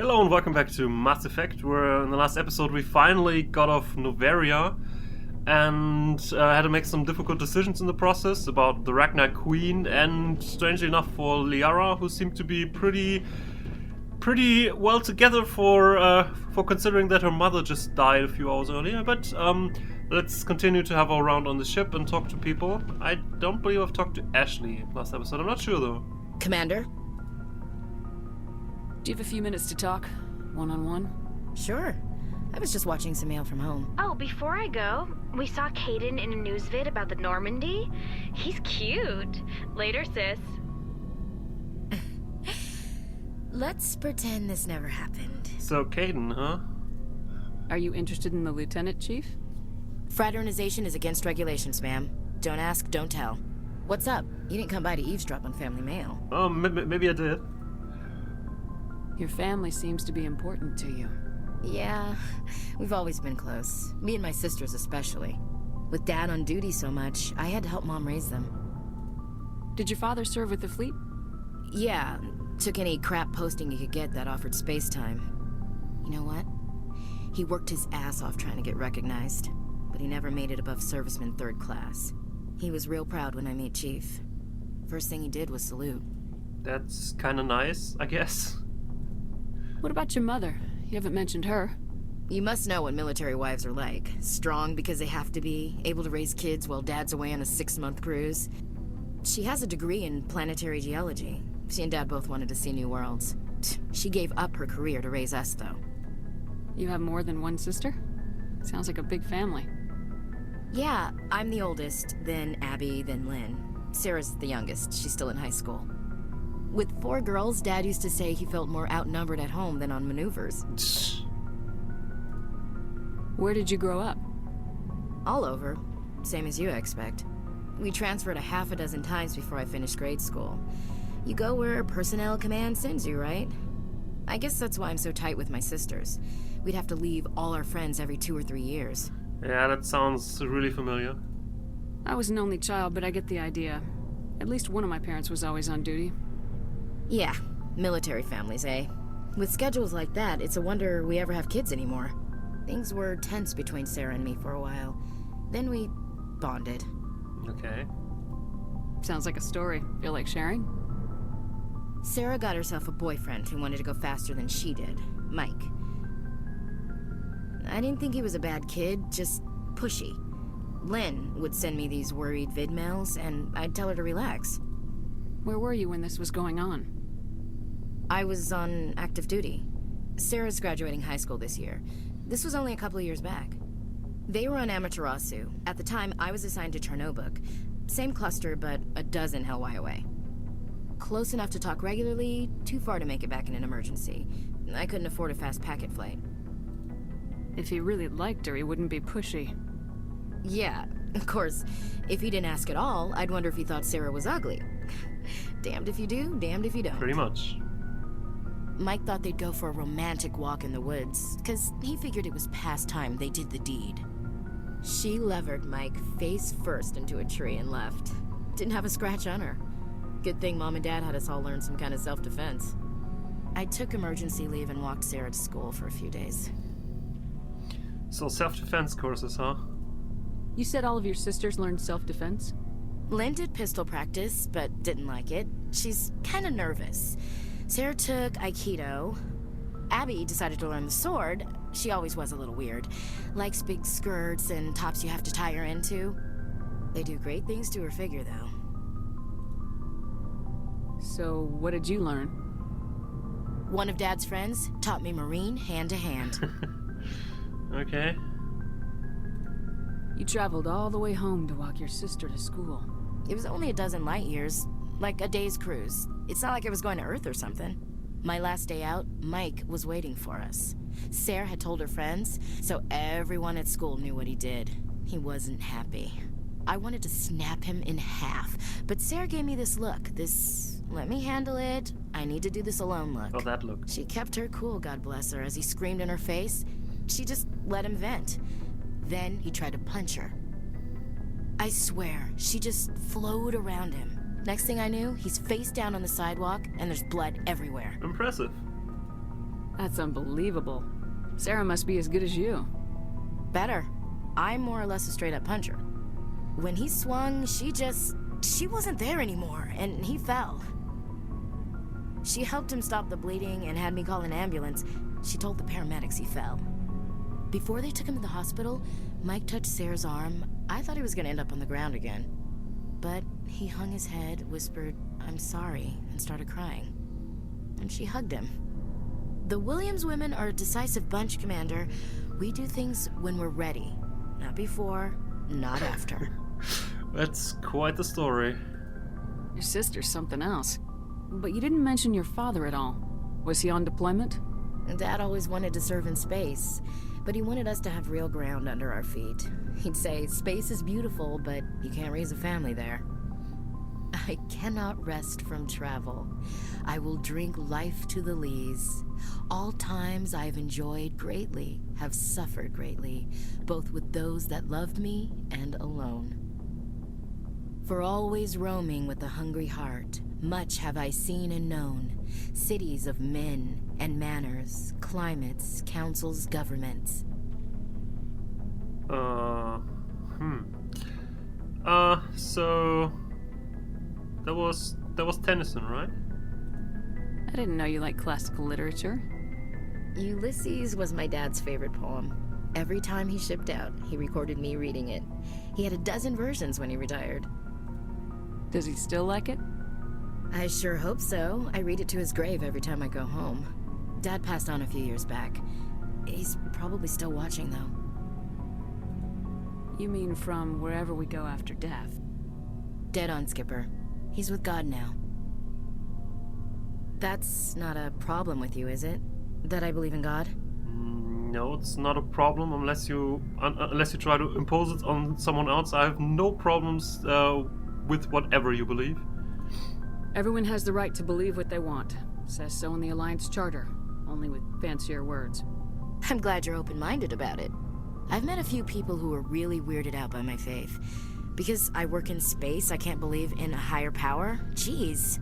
Hello and welcome back to Mass Effect, where in the last episode we finally got off Noveria and had to make some difficult decisions in the process about the Ragnar Queen and, strangely enough, for Liara, who seemed to be pretty well together for considering that her mother just died a few hours earlier. But let's continue to have our round on the ship and talk to people. I don't believe I've talked to Ashley last episode. I'm not sure though. Commander? Do you have a few minutes to talk? One-on-one? Sure. I was just watching some mail from home. Oh, before I go, we saw Caden in a news vid about the Normandy. He's cute. Later, sis. Let's pretend this never happened. So, Caden, huh? Are you interested in the Lieutenant, Chief? Fraternization is against regulations, ma'am. Don't ask, don't tell. What's up? You didn't come by to eavesdrop on family mail. Oh, maybe I did. Your family seems to be important to you. Yeah, we've always been close. Me and my sisters especially. With Dad on duty so much, I had to help Mom raise them. Did your father serve with the fleet? Yeah, took any crap posting he could get that offered space time. You know what? He worked his ass off trying to get recognized, but he never made it above serviceman 3rd class. He was real proud when I met Chief. First thing he did was salute. That's kinda nice, I guess. What about your mother? You haven't mentioned her. You must know what military wives are like. Strong because they have to be, able to raise kids while Dad's away on a 6-month cruise. She has a degree in planetary geology. She and Dad both wanted to see new worlds. She gave up her career to raise us, though. You have more than one sister? Sounds like a big family. Yeah, I'm the oldest, then Abby, then Lynn. Sarah's the youngest. She's still in high school. With 4 girls, Dad used to say he felt more outnumbered at home than on maneuvers. Where did you grow up? All over. Same as you, I expect. We transferred a half a dozen times before I finished grade school. You go where personnel command sends you, right? I guess that's why I'm so tight with my sisters. We'd have to leave all our friends every 2 or 3 years. Yeah, that sounds really familiar. I was an only child, but I get the idea. At least one of my parents was always on duty. Yeah, military families, eh? With schedules like that, it's a wonder we ever have kids anymore. Things were tense between Sarah and me for a while. Then we bonded. Okay. Sounds like a story. Feel like sharing? Sarah got herself a boyfriend who wanted to go faster than she did, Mike. I didn't think he was a bad kid, just pushy. Lynn would send me these worried vid mails, and I'd tell her to relax. Where were you when this was going on? I was on active duty. Sarah's graduating high school this year. This was only a couple of years back. They were on Amaterasu. At the time, I was assigned to Chernobog. Same cluster, but a dozen Hellwire away. Close enough to talk regularly, too far to make it back in an emergency. I couldn't afford a fast packet flight. If he really liked her, he wouldn't be pushy. Yeah, of course. If he didn't ask at all, I'd wonder if he thought Sarah was ugly. Damned if you do, damned if you don't. Pretty much. Mike thought they'd go for a romantic walk in the woods, because he figured it was past time they did the deed. She levered Mike face first into a tree and left. Didn't have a scratch on her. Good thing Mom and Dad had us all learn some kind of self-defense. I took emergency leave and walked Sarah to school for a few days. So, self-defense courses, huh? You said all of your sisters learned self-defense? Lynn did pistol practice, but didn't like it. She's kind of nervous. Sarah took Aikido. Abby decided to learn the sword. She always was a little weird. Likes big skirts and tops you have to tie her into. They do great things to her figure, though. So, what did you learn? One of Dad's friends taught me Marine hand-to-hand. Okay. You traveled all the way home to walk your sister to school. It was only a dozen light years, like a day's cruise. It's not like I was going to Earth or something. My last day out, Mike was waiting for us. Sarah had told her friends, so everyone at school knew what he did. He wasn't happy. I wanted to snap him in half, but Sarah gave me this look, this let me handle it, I need to do this alone look. Oh, that look. She kept her cool, God bless her, as he screamed in her face. She just let him vent. Then he tried to punch her. I swear, she just flowed around him. Next thing I knew, he's face down on the sidewalk, and there's blood everywhere. Impressive. That's unbelievable. Sarah must be as good as you. Better. I'm more or less a straight-up puncher. When he swung, she wasn't there anymore, and he fell. She helped him stop the bleeding and had me call an ambulance. She told the paramedics he fell. Before they took him to the hospital, Mike touched Sarah's arm. I thought he was gonna end up on the ground again. But he hung his head, whispered, "I'm sorry," and started crying. And she hugged him. The Williams women are a decisive bunch, Commander. We do things when we're ready. Not before, not after. That's quite the story. Your sister's something else. But you didn't mention your father at all. Was he on deployment? Dad always wanted to serve in space, but he wanted us to have real ground under our feet. He'd say, space is beautiful, but you can't raise a family there. I cannot rest from travel. I will drink life to the lees. All times I have enjoyed greatly, have suffered greatly, both with those that loved me and alone. For always roaming with a hungry heart, much have I seen and known, cities of men and manners, climates, councils, governments. So that was Tennyson, right? I didn't know you liked classical literature. Ulysses was my dad's favorite poem. Every time he shipped out, he recorded me reading it. He had a dozen versions when he retired. Does he still like it? I sure hope so. I read it to his grave every time I go home. Dad passed on a few years back. He's probably still watching, though. You mean from wherever we go after death? Dead on, Skipper. He's with God now. That's not a problem with you, is it? That I believe in God? No, it's not a problem unless you try to impose it on someone else. I have no problems with whatever you believe. Everyone has the right to believe what they want. Says so in the Alliance Charter, only with fancier words. I'm glad you're open-minded about it. I've met a few people who are really weirded out by my faith. Because I work in space, I can't believe in a higher power? Jeez.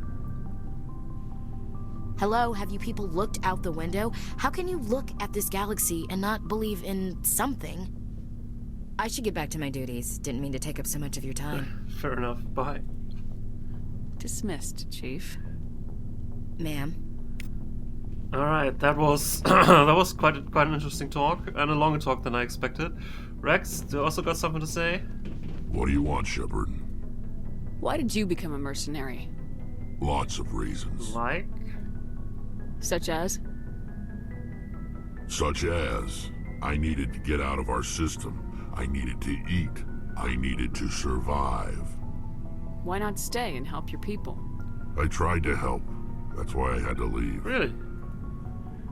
Hello, have you people looked out the window? How can you look at this galaxy and not believe in something? I should get back to my duties. Didn't mean to take up so much of your time. Fair enough. Bye. Dismissed, Chief. Ma'am. All right, that was that was quite an interesting talk and a longer talk than I expected. Rex, you also got something to say? What do you want, Shepard? Why did you become a mercenary? Lots of reasons. Like? Such as? Such as, I needed to get out of our system. I needed to eat. I needed to survive. Why not stay and help your people? I tried to help. That's why I had to leave. Really?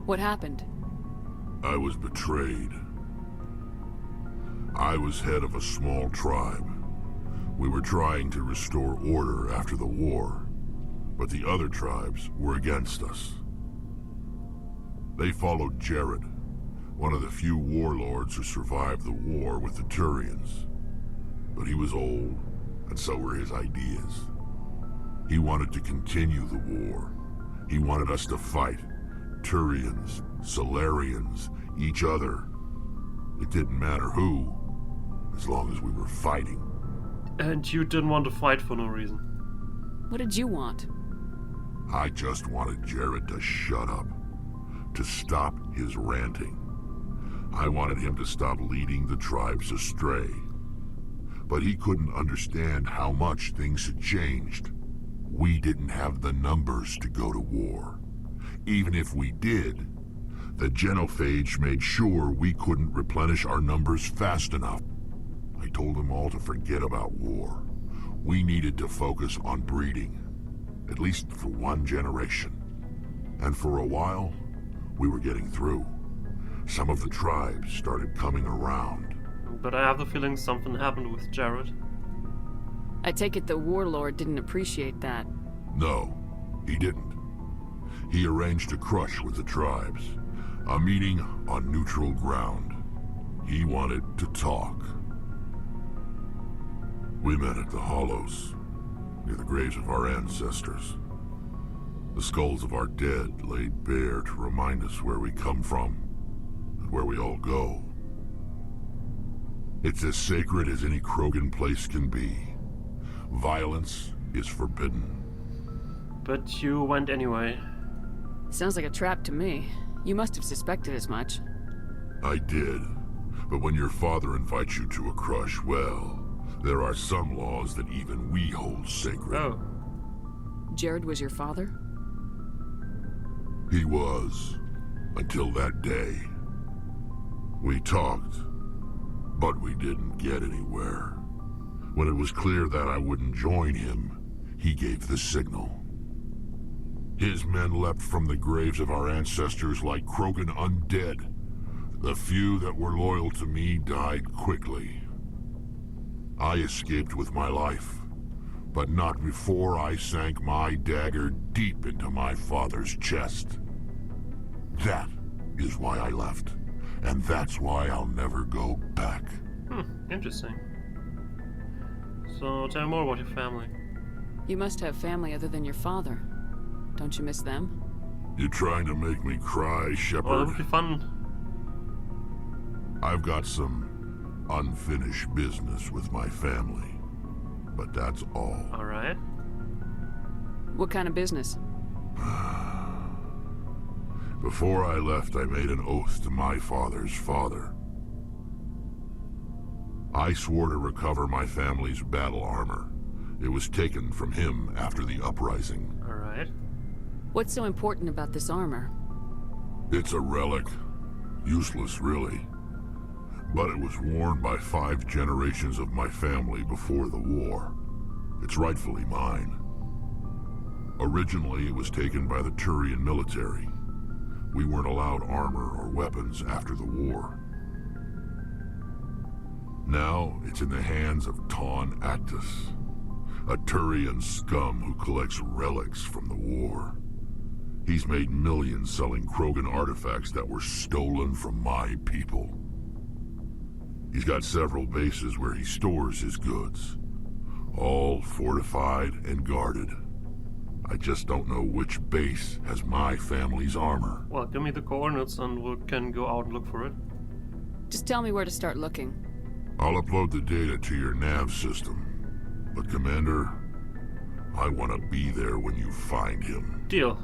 What happened? I was betrayed. I was head of a small tribe. We were trying to restore order after the war, but the other tribes were against us. They followed Jared, one of the few warlords who survived the war with the Turians. But he was old, and so were his ideas. He wanted to continue the war. He wanted us to fight. Turians, Solarians, each other. It didn't matter who, as long as we were fighting. And you didn't want to fight for no reason? What did you want? I just wanted Jared to shut up, to stop his ranting. I wanted him to stop leading the tribes astray. But he couldn't understand how much things had changed. We didn't have the numbers to go to war. Even if we did, the genophage made sure we couldn't replenish our numbers fast enough. I told them all to forget about war. We needed to focus on breeding, at least for one generation. And for a while, we were getting through. Some of the tribes started coming around. But I have the feeling something happened with Jared. I take it the warlord didn't appreciate that. No, he didn't. He arranged a crush with the tribes, a meeting on neutral ground. He wanted to talk. We met at the Hollows, near the graves of our ancestors. The skulls of our dead laid bare to remind us where we come from and where we all go. It's as sacred as any Krogan place can be. Violence is forbidden. But you went anyway. Sounds like a trap to me. You must have suspected as much. I did. But when your father invites you to a crush, well, there are some laws that even we hold sacred. Oh. Jared was your father? He was. Until that day. We talked, but we didn't get anywhere. When it was clear that I wouldn't join him, he gave the signal. His men leapt from the graves of our ancestors like Krogan undead. The few that were loyal to me died quickly. I escaped with my life, but not before I sank my dagger deep into my father's chest. That is why I left, and that's why I'll never go back. Interesting. So tell me more about your family. You must have family other than your father. Don't you miss them? You trying to make me cry, Shepard? Well, that would be fun. I've got some unfinished business with my family, but that's all. Alright. What kind of business? Before I left, I made an oath to my father's father. I swore to recover my family's battle armor. It was taken from him after the uprising. Alright. What's so important about this armor? It's a relic. Useless, really. But it was worn by 5 generations of my family before the war. It's rightfully mine. Originally, it was taken by the Turian military. We weren't allowed armor or weapons after the war. Now, it's in the hands of Ton Actus, a Turian scum who collects relics from the war. He's made millions selling Krogan artifacts that were stolen from my people. He's got several bases where he stores his goods, all fortified and guarded. I just don't know which base has my family's armor. Well, give me the coordinates and we can go out and look for it. Just tell me where to start looking. I'll upload the data to your nav system. But Commander, I want to be there when you find him. Deal.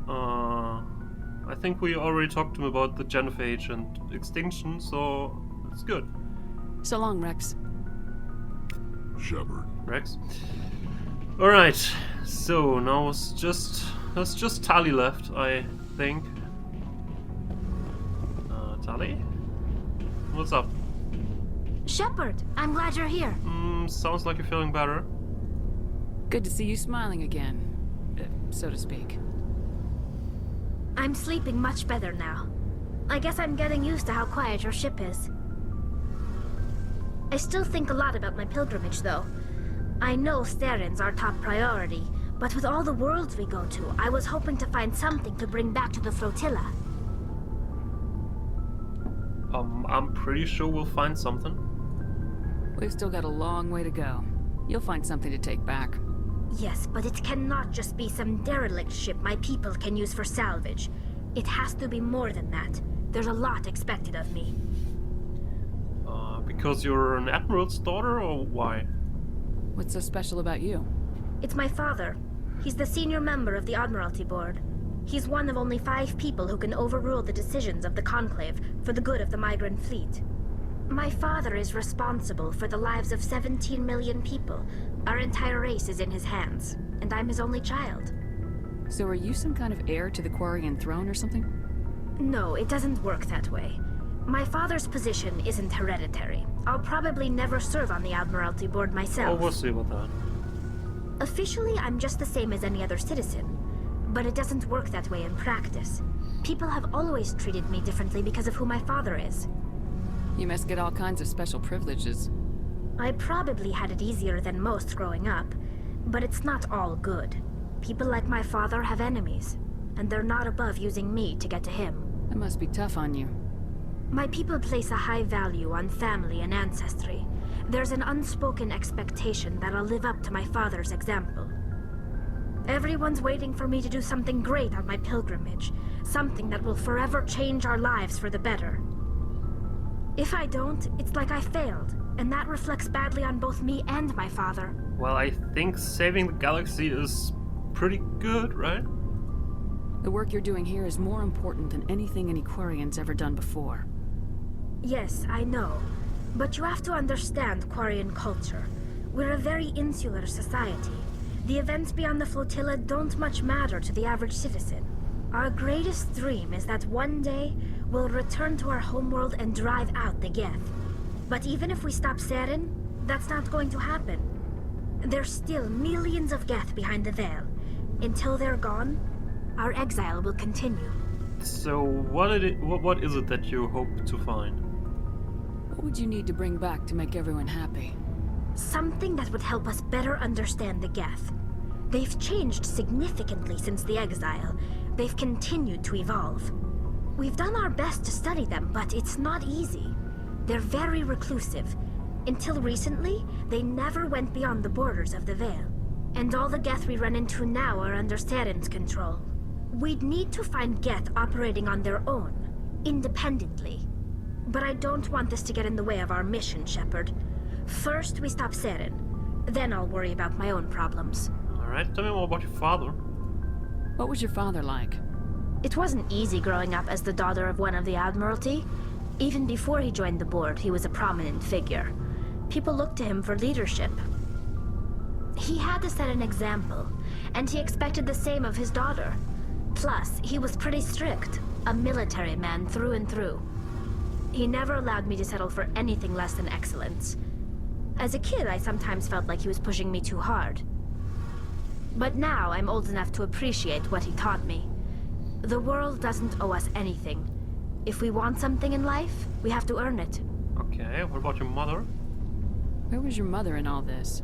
I think we already talked to him about the genophage and extinction, so it's good. So long, Rex. Shepard. Rex. Alright, so now it's just Tali left, I think. Tali? What's up? Shepard, I'm glad you're here. Sounds like you're feeling better. Good to see you smiling again, so to speak. I'm sleeping much better now. I guess I'm getting used to how quiet your ship is. I still think a lot about my pilgrimage, though. I know Steren's our top priority, but with all the worlds we go to, I was hoping to find something to bring back to the flotilla. I'm pretty sure we'll find something. We've still got a long way to go. You'll find something to take back. Yes, but it cannot just be some derelict ship my people can use for salvage. It has to be more than that. There's a lot expected of me. Because you're an admiral's daughter, or why? What's so special about you? It's my father. He's the senior member of the Admiralty Board. He's one of only 5 people who can overrule the decisions of the Conclave for the good of the migrant fleet. My father is responsible for the lives of 17 million people. Our entire race is in his hands, and I'm his only child. So are you some kind of heir to the Quarian throne or something? No, it doesn't work that way. My father's position isn't hereditary. I'll probably never serve on the Admiralty Board myself. Oh, we'll see about that. Officially, I'm just the same as any other citizen. But it doesn't work that way in practice. People have always treated me differently because of who my father is. You must get all kinds of special privileges. I probably had it easier than most growing up, but it's not all good. People like my father have enemies, and they're not above using me to get to him. That must be tough on you. My people place a high value on family and ancestry. There's an unspoken expectation that I'll live up to my father's example. Everyone's waiting for me to do something great on my pilgrimage. Something that will forever change our lives for the better. If I don't, it's like I failed, and that reflects badly on both me and my father. Well, I think saving the galaxy is pretty good, right? The work you're doing here is more important than anything any Quarian's ever done before. Yes, I know. But you have to understand Quarian culture. We're a very insular society. The events beyond the flotilla don't much matter to the average citizen. Our greatest dream is that one day we'll return to our homeworld and drive out the Geth. But even if we stop Saren, that's not going to happen. There's still millions of Geth behind the veil. Until they're gone, our exile will continue. So what is it that you hope to find? What would you need to bring back to make everyone happy? Something that would help us better understand the Geth. They've changed significantly since the exile. They've continued to evolve. We've done our best to study them, but it's not easy. They're very reclusive. Until recently, they never went beyond the borders of the Veil. And all the Geth we run into now are under Saren's control. We'd need to find Geth operating on their own, independently. But I don't want this to get in the way of our mission, Shepard. First, we stop Saren. Then I'll worry about my own problems. Alright, tell me more about your father. What was your father like? It wasn't easy growing up as the daughter of one of the Admiralty. Even before he joined the board, he was a prominent figure. People looked to him for leadership. He had to set an example, and he expected the same of his daughter. Plus, he was pretty strict, a military man through and through. He never allowed me to settle for anything less than excellence. As a kid, I sometimes felt like he was pushing me too hard. But now I'm old enough to appreciate what he taught me. The world doesn't owe us anything. If we want something in life, we have to earn it. Okay, what about your mother? Where was your mother in all this?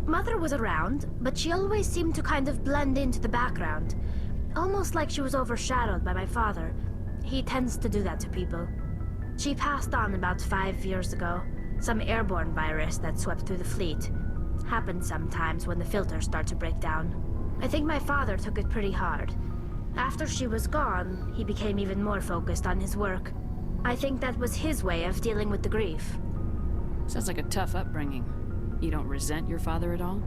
Mother was around, but she always seemed to kind of blend into the background. Almost like she was overshadowed by my father. He tends to do that to people. She passed on about 5 years ago. Some airborne virus that swept through the fleet. Happens sometimes when the filters start to break down. I think my father took it pretty hard. After she was gone, he became even more focused on his work. I think that was his way of dealing with the grief. Sounds like a tough upbringing. You don't resent your father at all?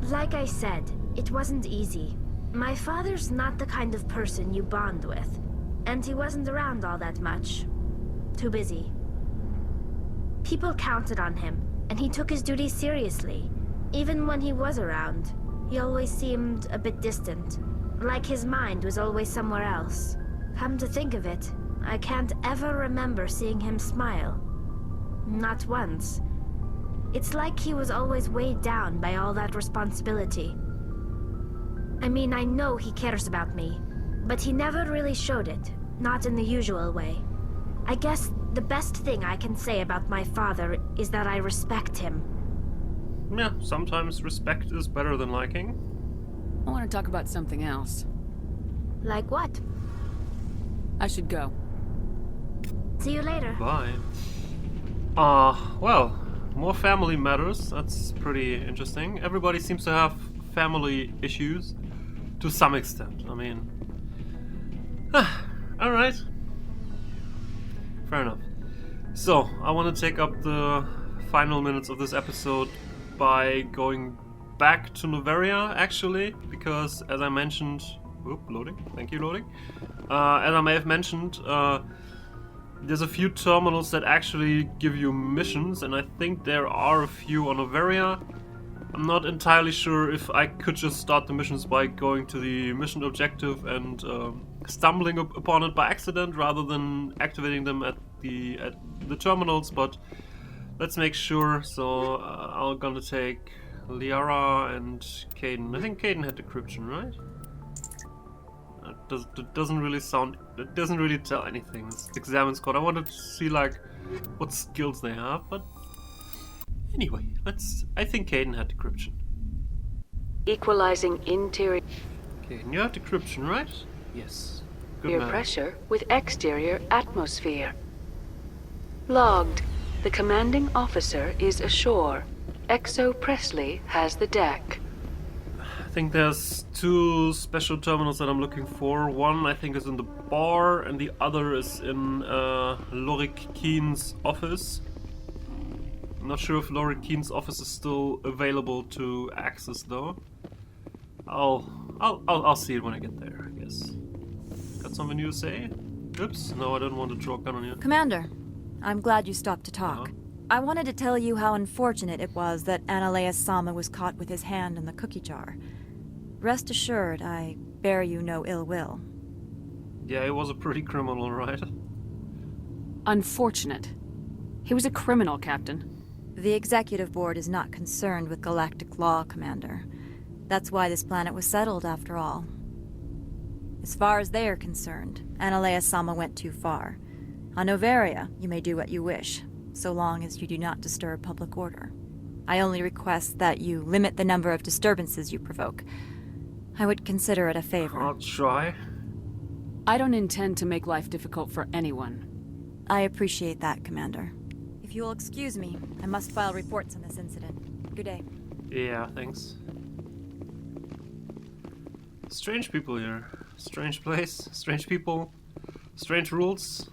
Like I said, it wasn't easy. My father's not the kind of person you bond with. And he wasn't around all that much. Too busy. People counted on him, and he took his duties seriously. Even when he was around, he always seemed a bit distant. Like his mind was always somewhere else. Come to think of it, I can't ever remember seeing him smile. Not once. It's like he was always weighed down by all that responsibility. I mean, I know he cares about me, but he never really showed it, not in the usual way. I guess the best thing I can say about my father is that I respect him. Yeah, sometimes respect is better than liking. I want to talk about something else. Like what? I should go. See you later. Bye. Well, more family matters. That's pretty interesting. Everybody seems to have family issues to some extent. I mean, alright. Fair enough. So, I want to take up the final minutes of this episode by going back to Noveria, actually, because as I mentioned... Oop, loading. Thank you, loading. As I may have mentioned, there's a few terminals that actually give you missions, and I think there are a few on Noveria. I'm not entirely sure if I could just start the missions by going to the mission objective and stumbling upon it by accident rather than activating them at the terminals, but let's make sure. So I'm gonna take Liara and Caden. I think Caden had decryption, right? It doesn't really sound. It doesn't really tell anything. It's examine squad. I wanted to see like what skills they have, but anyway, I think Caden had decryption. Equalizing interior Caden, you have decryption, right? Yes. Good man. pressure with exterior atmosphere. Logged. The commanding officer is ashore. Exo Presley has the deck. think there's two special terminals that I'm looking for. One I think is in the bar, and the other is in Lorik Keen's office. I'm not sure if Lorik Keen's office is still available to access though. I'll see it when I get there, I guess. Got something new to say? Oops, no, I don't want to draw a gun on you. Commander, I'm glad you stopped to talk. Uh-huh. I wanted to tell you how unfortunate it was that Analea Sama was caught with his hand in the cookie jar. Rest assured, I bear you no ill will. Yeah, he was a pretty criminal, right? Unfortunate. He was a criminal, Captain. The Executive Board is not concerned with galactic law, Commander. That's why this planet was settled, after all. As far as they are concerned, Analea Sama went too far. On Noveria, you may do what you wish, so long as you do not disturb public order. I only request that you limit the number of disturbances you provoke. I would consider it a favor. I'll try. I don't intend to make life difficult for anyone. I appreciate that, Commander. If you will excuse me, I must file reports on this incident. Good day. Yeah, thanks. Strange people here. Strange place, strange people, strange rules.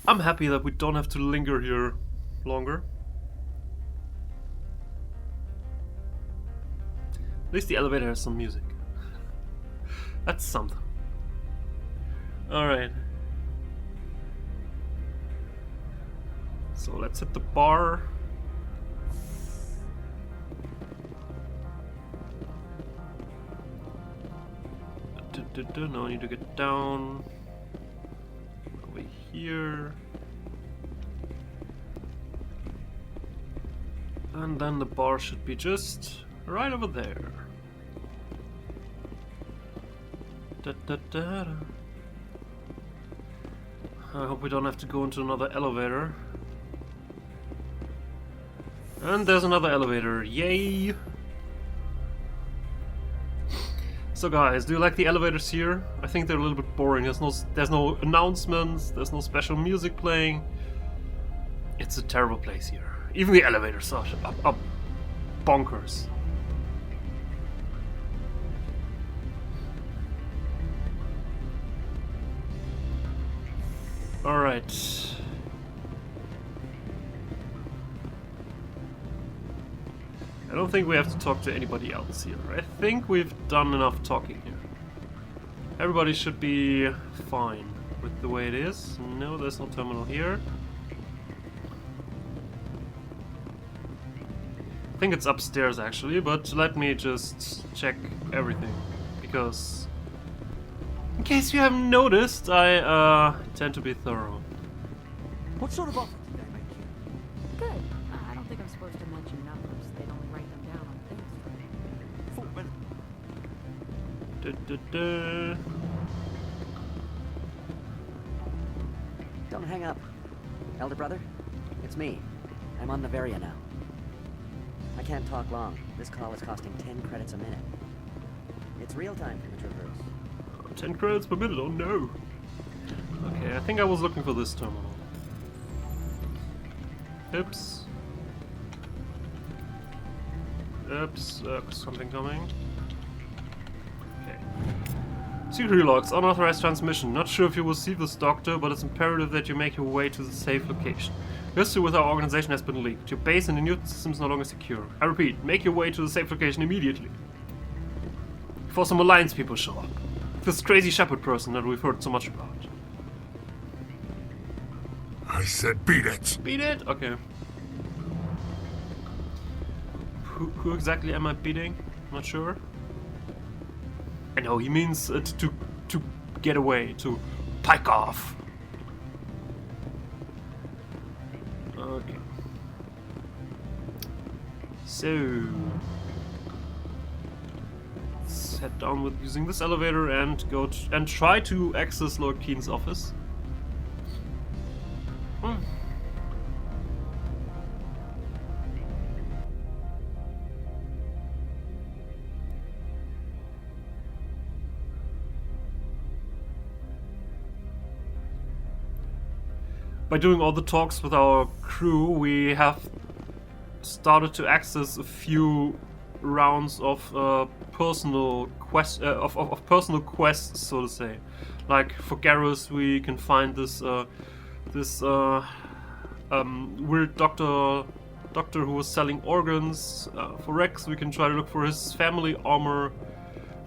I'm happy that we don't have to linger here longer. At least the elevator has some music. That's something. Alright. So let's hit the bar. No, I need to get down. Over here. And then the bar should be just right over there. I hope we don't have to go into another elevator. And there's another elevator. Yay! So guys, do you like the elevators here? I think they're a little bit boring. There's no announcements, there's no special music playing. It's a terrible place here. Even the elevators are bonkers. Alright. I don't think we have to talk to anybody else here. I think we've done enough talking here. Everybody should be fine with the way it is. No, there's no terminal here. I think it's upstairs actually, but let me just check everything. Because, in case you haven't noticed, I tend to be thorough. What sort of offer did they make you? Good. I don't think I'm supposed to mention numbers. They'd only write them down on things. 4 minutes. Don't hang up. Elder brother, it's me. I'm on Noveria now. I can't talk long. This call is costing 10 credits a minute. It's real time for the Traverse. 10 credits per minute, oh no! Okay, I think I was looking for this terminal. Oops. Oops, something coming. Okay. Security logs, unauthorized transmission. Not sure if you will see this, Doctor, but it's imperative that you make your way to the safe location. History with our organization has been leaked. Your base in the Newton system is no longer secure. I repeat, make your way to the safe location immediately. Before some Alliance people show up. This crazy shepherd person that we've heard so much about. I said beat it! Beat it? Okay. Who exactly am I beating? Not sure. I know, he means to get away, to pike off. Okay. So let's head down with using this elevator and go and try to access Lord Keen's office. By doing all the talks with our crew, we have started to access a few rounds of personal personal quests, so to say. Like for Garrus, we can find this weird doctor who was selling organs. For Rex, we can try to look for his family armor.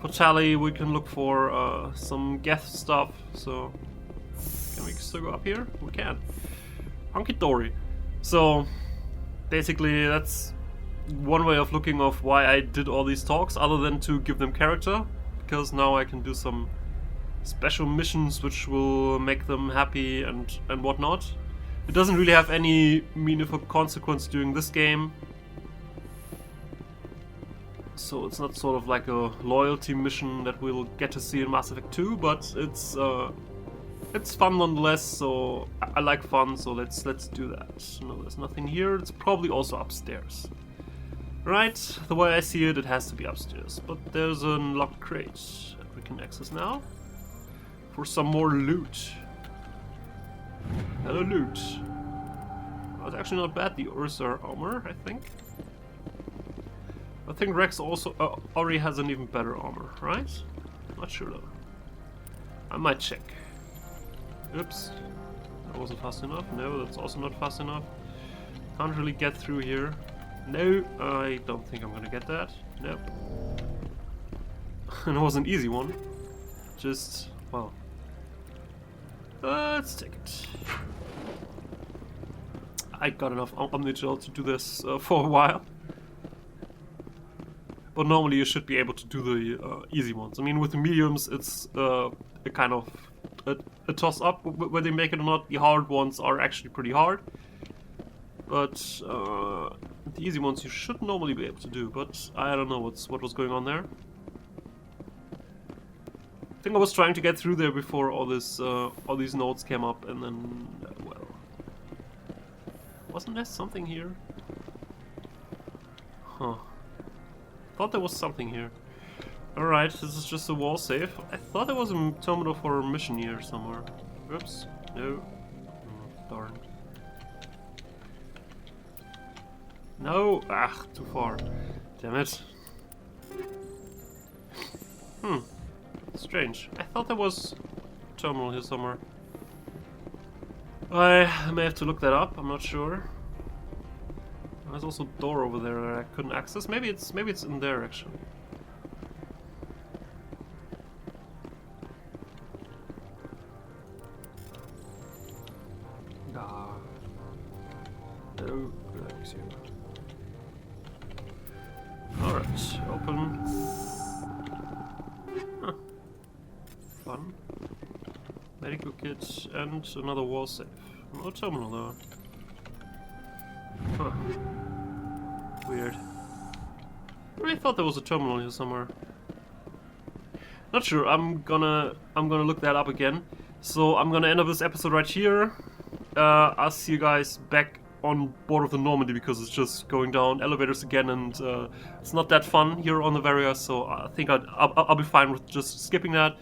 For Tally, we can look for some Geth stuff. So, can we still go up here? We can. Hunky dory. So, basically, that's one way of looking of why I did all these talks, other than to give them character, because now I can do some special missions which will make them happy and whatnot. It doesn't really have any meaningful consequence during this game, so it's not sort of like a loyalty mission that we'll get to see in Mass Effect 2, but it's fun nonetheless. So I like fun, so let's do that. No, there's nothing here. It's probably also upstairs. Right, the way I see it, it has to be upstairs. But there's a locked crate that we can access now for some more loot. Hello, loot. Oh, it's actually not bad, the Ursa armor, I think. I think Rex also already has an even better armor, right? Not sure though. I might check. Oops. That wasn't fast enough. No, that's also not fast enough. Can't really get through here. No, I don't think I'm gonna get that. Nope. And it was an easy one. Just, well. Let's take it. I got enough Omnigel to do this for a while. But normally you should be able to do the easy ones. I mean, with the mediums, it's a kind of a toss-up whether they make it or not. The hard ones are actually pretty hard. But the easy ones you should normally be able to do. But I don't know what was going on there. I think I was trying to get through there before all these notes came up, and then well, wasn't there something here? Huh. Thought there was something here. Alright, this is just a wall safe. I thought there was a terminal for a mission here somewhere. Oops. No. Darn. No! Ah, too far. Damn it. Strange. I thought there was a terminal here somewhere. I may have to look that up, I'm not sure. There's also a door over there that I couldn't access. Maybe it's in there actually. Ah. No, relax you. Alright, open. Huh. Fun. Medical kit and another wall safe. No terminal though. Huh. Weird. I really thought there was a terminal here somewhere. Not sure. I'm gonna look that up again. So I'm gonna end up this episode right here. I'll see you guys back on board of the Normandy because it's just going down elevators again, and it's not that fun here on the Varia. So I think I'll be fine with just skipping that.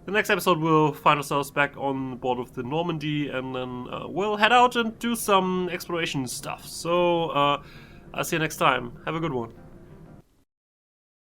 The next episode we'll find ourselves back on board of the Normandy, and then we'll head out and do some exploration stuff. So I'll see you next time. Have a good one.